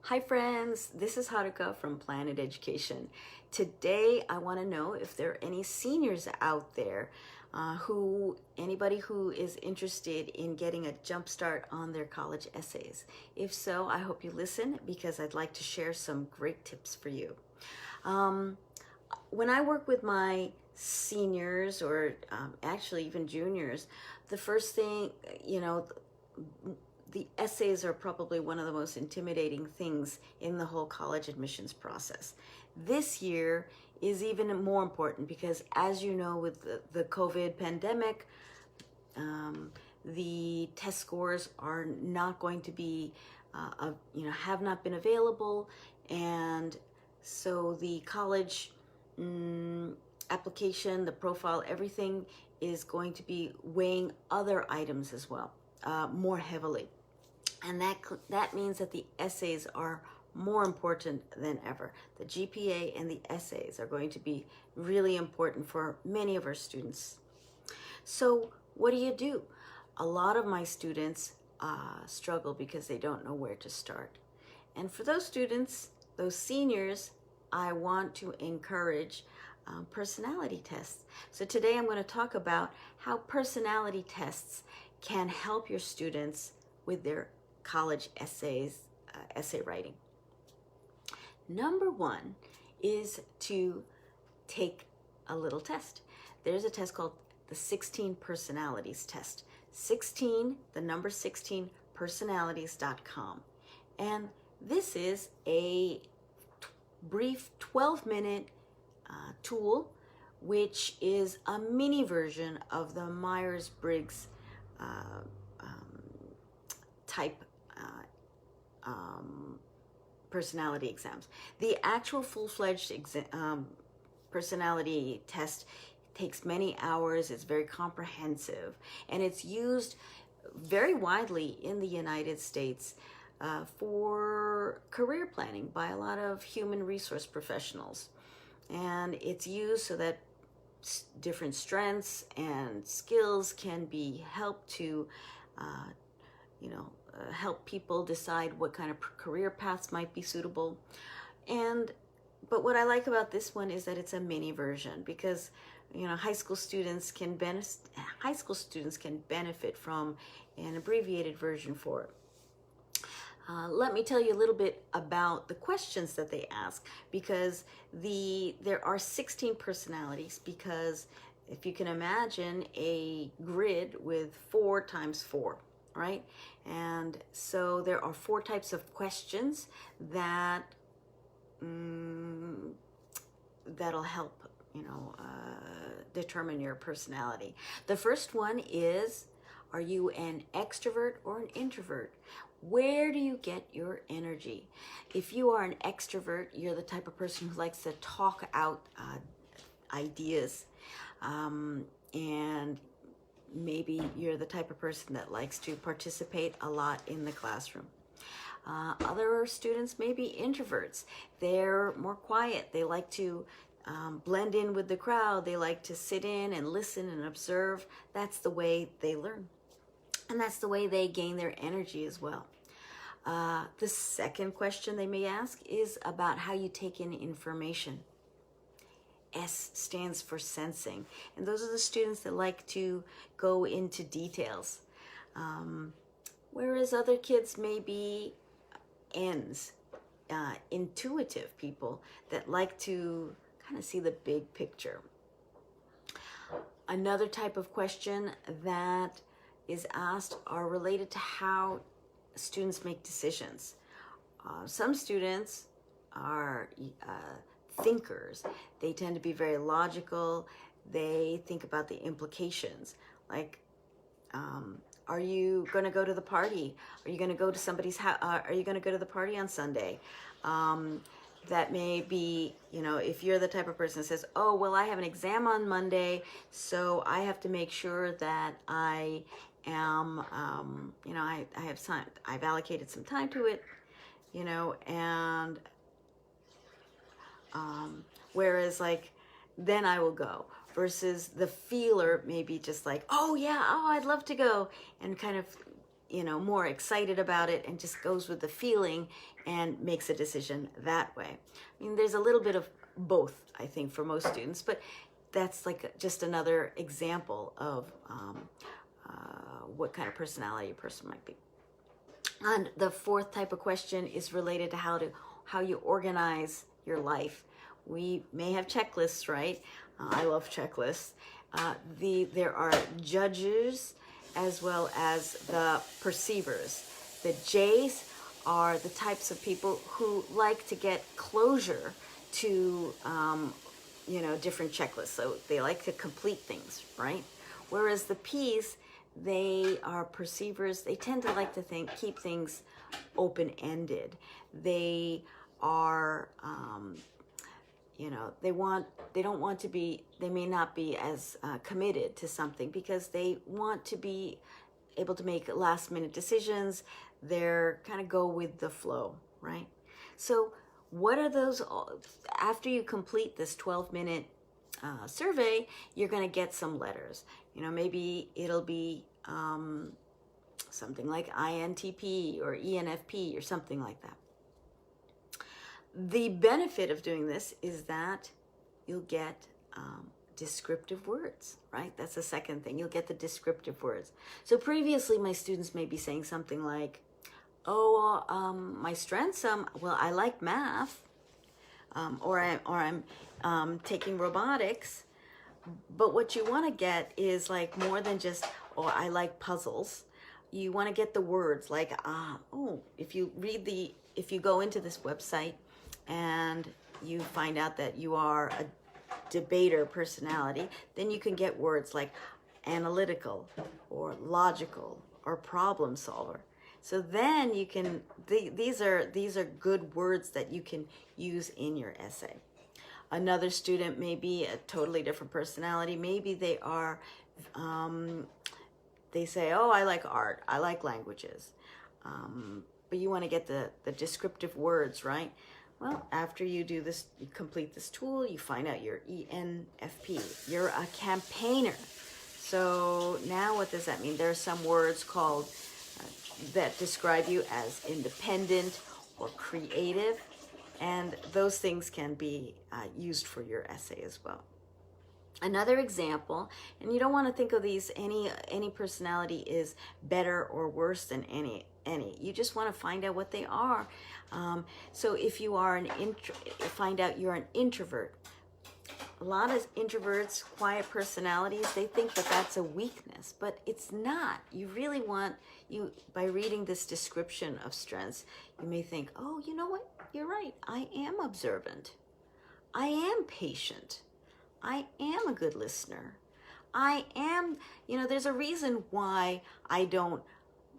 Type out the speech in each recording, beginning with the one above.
Hi friends, this is Haruka from Planet Education. Today I want to know if there are any seniors out there anybody who is interested in getting a jump start on their college essays. If so, I hope you listen because I'd like to share some great tips for you. When I work with my seniors or actually even juniors, the first thing, the essays are probably one of the most intimidating things in the whole college admissions process. This year is even more important because, as you know, with the COVID pandemic, the test scores are not going to be, have not been available, and so the college application, the profile, everything is going to be weighing other items as well, more heavily. And that means that the essays are more important than ever. The GPA and the essays are going to be really important for many of our students. So what do? A lot of my students struggle because they don't know where to start. And for those students, those seniors, I want to encourage personality tests. So today I'm going to talk about how personality tests can help your students with their college essay writing. Number one is to take a little test. There's a test called the 16 Personalities Test. 16, the number 16, personalities.com. And this is a brief 12-minute tool, which is a mini version of the Myers-Briggs type personality exams. The actual full-fledged personality test takes many hours. It's very comprehensive, and it's used very widely in the United States for career planning by a lot of human resource professionals. And it's used so that different strengths and skills can be helped to help people decide what kind of career paths might be suitable. But what I like about this one is that it's a mini version, because high school students can benefit from an abbreviated version for it. Let me tell you a little bit about the questions that they ask, because there are 16 personalities, because if you can imagine a grid with 4 times 4, right? And so there are 4 types of questions that'll help determine your personality. The first one is, are you an extrovert or an introvert? Where do you get your energy? If you are an extrovert, you're the type of person who likes to talk out ideas, and maybe you're the type of person that likes to participate a lot in the classroom. Other students may be introverts. They're more quiet. They like to blend in with the crowd. They like to sit in and listen and observe. That's the way they learn. And that's the way they gain their energy as well. The second question they may ask is about how you take in information. S stands for sensing. And those are the students that like to go into details. Whereas other kids may be N's, intuitive people that like to kind of see the big picture. Another type of question that is asked are related to how students make decisions. Some students are thinkers. They tend to be very logical. They think about the implications. Like, are you going to go to the party? Are you going to go to somebody's house? Are you going to go to the party on Sunday? That may be, if you're the type of person that says, oh, well, I have an exam on Monday, so I have to make sure that I am, I have time, I've allocated some time to it, and whereas then I will go, versus the feeler maybe just like, oh yeah, oh, I'd love to go, and kind of more excited about it and just goes with the feeling and makes a decision that way. I mean, there's a little bit of both, I think, for most students, but that's like just another example of what kind of personality a person might be. And the fourth type of question is related to how you organize your life. We may have checklists, right? I love checklists. There are judges as well as the perceivers. The J's are the types of people who like to get closure to different checklists. So they like to complete things, right? Whereas the P's, they are perceivers. They tend to like to keep things open-ended. They are, they may not be as committed to something because they want to be able to make last-minute decisions. They're kind of go with the flow, right? So what are those, after you complete this 12-minute survey, you're going to get some letters. Maybe it'll be something like INTP or ENFP or something like that. The benefit of doing this is that you'll get descriptive words, right? That's the second thing. You'll get the descriptive words. So previously, my students may be saying something like, my strengths, well, I like math, or I'm taking robotics. But what you want to get is like more than just, I like puzzles. You want to get the words like, if you go into this website and you find out that you are a debater personality, then you can get words like analytical or logical or problem solver. So then you can, these are good words that you can use in your essay. Another student may be a totally different personality. Maybe they are, they say, I like art, I like languages. But you want to get the descriptive words, right? Well, after you do this, you complete this tool, you find out you're ENFP. You're a campaigner. So now what does that mean? There are some words called that describe you as independent or creative, and those things can be used for your essay as well. Another example, and you don't want to think of these, any personality is better or worse than any. You just want to find out what they are. So if you are find out you're an introvert. A lot of introverts, quiet personalities, they think that that's a weakness, but it's not. You really want, by reading this description of strengths, you may think, you know what? You're right. I am observant. I am patient. I am a good listener. I am, there's a reason why I don't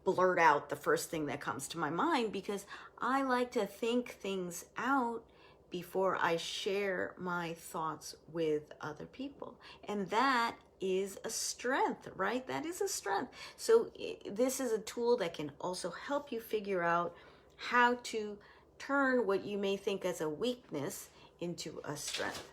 blurt out the first thing that comes to my mind, because I like to think things out before I share my thoughts with other people. And that is a strength, right? That is a strength. So this is a tool that can also help you figure out how to turn what you may think as a weakness into a strength.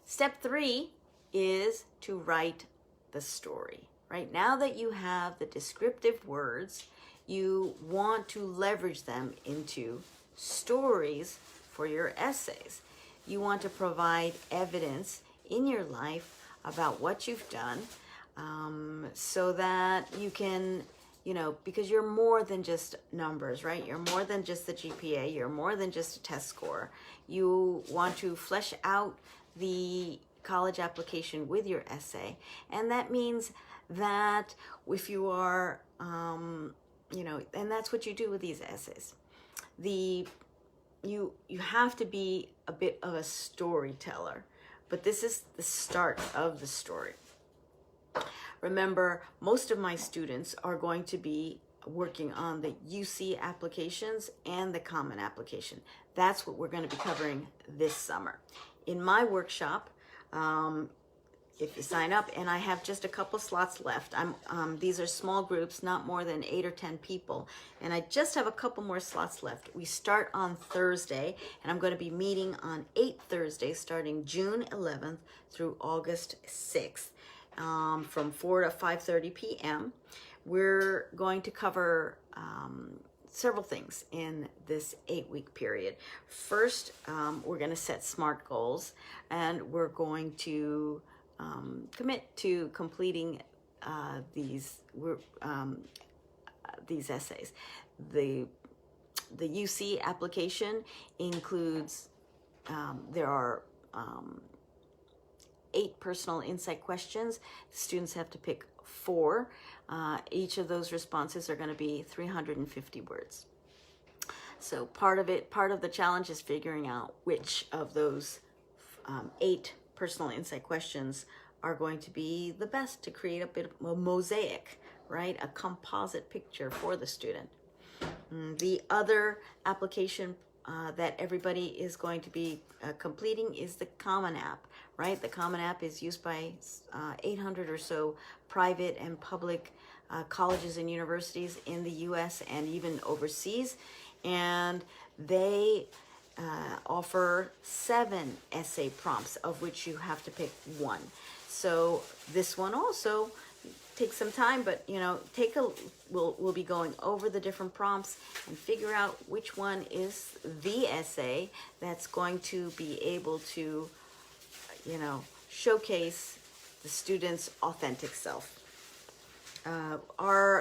Step 3 is to write the story. Right now that you have the descriptive words, you want to leverage them into stories for your essays. You want to provide evidence in your life about what you've done, so that you can, because you're more than just numbers, right? You're more than just the GPA. You're more than just a test score. You want to flesh out the college application with your essay. And that means that if you are, and that's what you do with these essays. You have to be a bit of a storyteller, but this is the start of the story. Remember, most of my students are going to be working on the UC applications and the Common application. That's what we're going to be covering this summer. In my workshop, if you sign up, and I have just a couple slots left. These are small groups, not more than 8 or 10 people, and I just have a couple more slots left. We start on Thursday, and I'm going to be meeting on 8 Thursdays, starting June 11th through August 6th, from 4 to 5:30 p.m. We're going to cover several things in this 8-week period. First, we're going to set SMART goals, and we're going to commit to completing these essays. The UC application includes, there are 8 personal insight questions. Students have to pick 4. Each of those responses are going to be 350 words. So part of the challenge is figuring out which of those 8 personal insight questions are going to be the best to create a bit of a mosaic, right? A composite picture for the student. The other application that everybody is going to be completing is the Common App, right? The Common App is used by 800 or so private and public colleges and universities in the US and even overseas. And they offer 7 essay prompts, of which you have to pick 1. So this one also takes some time, but we'll be going over the different prompts and figure out which one is the essay that's going to be able to showcase the student's authentic self.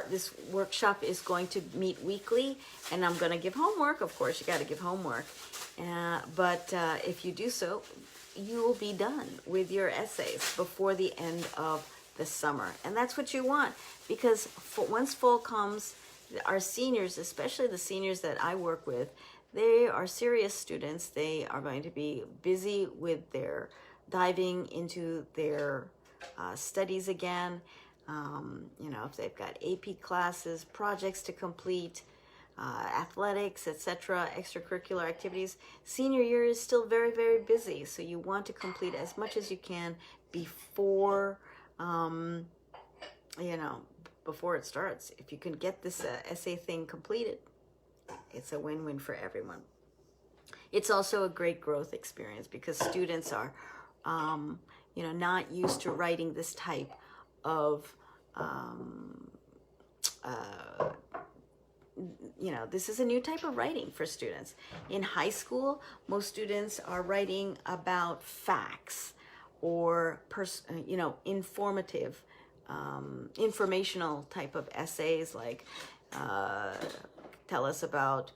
This workshop is going to meet weekly, and I'm going to give homework. Of course, you got to give homework, but if you do so, you will be done with your essays before the end of the summer. And that's what you want, because once fall comes, our seniors, especially the seniors that I work with, they are serious students. They are going to be busy with their diving into their studies again. If they've got AP classes, projects to complete, athletics, etc., extracurricular activities. Senior year is still very, very busy, so you want to complete as much as you can before before it starts. If you can get this essay thing completed, it's a win-win for everyone. It's also a great growth experience because students are not used to writing this type of this is a new type of writing for students. In high school, most students are writing about facts or informative, informational type of essays, like tell us about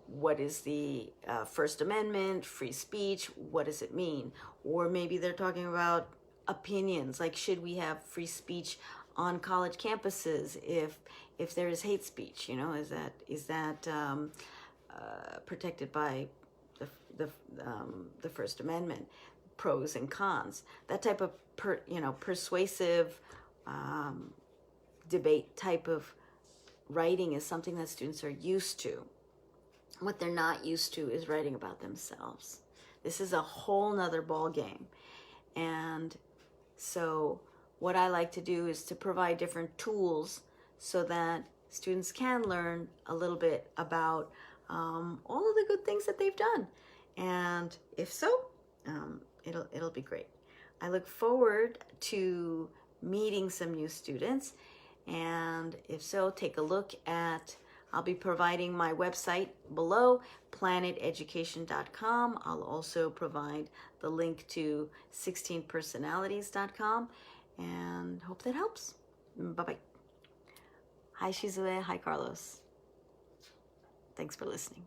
what is the First Amendment, free speech, what does it mean? Or maybe they're talking about opinions, like should we have free speech on college campuses if there is hate speech? Is that protected by the First Amendment? Pros and cons. That type of persuasive debate type of writing is something that students are used to. What they're not used to is writing about themselves. This is a whole nother ball game. And so what I like to do is to provide different tools so that students can learn a little bit about all of the good things that they've done. And if so, it'll be great. I look forward to meeting some new students. And if so, take a look at, I'll be providing my website below, planeteducation.com. I'll also provide the link to 16personalities.com, and hope that helps. Bye-bye. Hi, Shizue. Hi, Carlos. Thanks for listening.